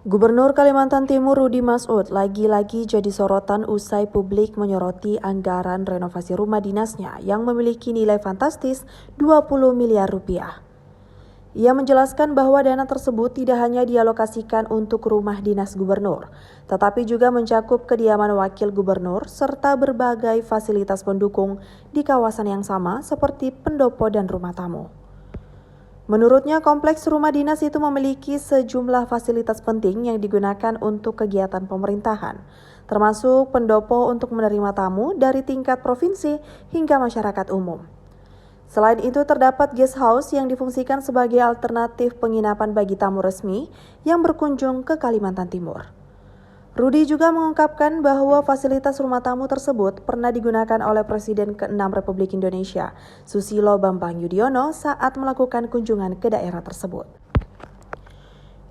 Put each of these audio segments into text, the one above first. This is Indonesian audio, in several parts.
Gubernur Kalimantan Timur Rudy Masud lagi-lagi jadi sorotan usai publik menyoroti anggaran renovasi rumah dinasnya yang memiliki nilai fantastis 20 miliar rupiah. Ia menjelaskan bahwa dana tersebut tidak hanya dialokasikan untuk rumah dinas gubernur, tetapi juga mencakup kediaman wakil gubernur serta berbagai fasilitas pendukung di kawasan yang sama seperti pendopo dan rumah tamu. Menurutnya, kompleks rumah dinas itu memiliki sejumlah fasilitas penting yang digunakan untuk kegiatan pemerintahan, termasuk pendopo untuk menerima tamu dari tingkat provinsi hingga masyarakat umum. Selain itu, terdapat guest house yang difungsikan sebagai alternatif penginapan bagi tamu resmi yang berkunjung ke Kalimantan Timur. Rudy juga mengungkapkan bahwa fasilitas rumah tamu tersebut pernah digunakan oleh Presiden ke-6 Republik Indonesia, Susilo Bambang Yudhoyono saat melakukan kunjungan ke daerah tersebut.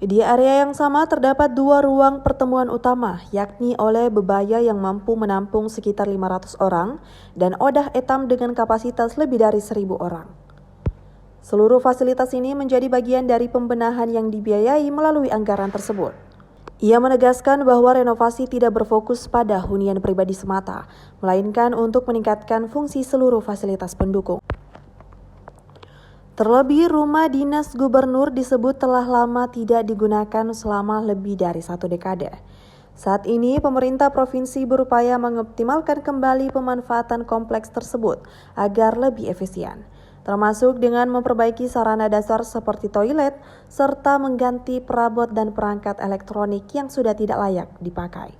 Di area yang sama terdapat 2 ruang pertemuan utama, yakni oleh bebaya yang mampu menampung sekitar 500 orang dan odah etam dengan kapasitas lebih dari 1.000 orang. Seluruh fasilitas ini menjadi bagian dari pembenahan yang dibiayai melalui anggaran tersebut. Ia menegaskan bahwa renovasi tidak berfokus pada hunian pribadi semata, melainkan untuk meningkatkan fungsi seluruh fasilitas pendukung. Terlebih, rumah dinas gubernur disebut telah lama tidak digunakan selama lebih dari 1 dekade. Saat ini, pemerintah provinsi berupaya mengoptimalkan kembali pemanfaatan kompleks tersebut agar lebih efisien, termasuk dengan memperbaiki sarana dasar seperti toilet, serta mengganti perabot dan perangkat elektronik yang sudah tidak layak dipakai.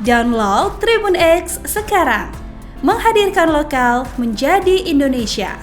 Download Tribun X sekarang, menghadirkan lokal menjadi Indonesia.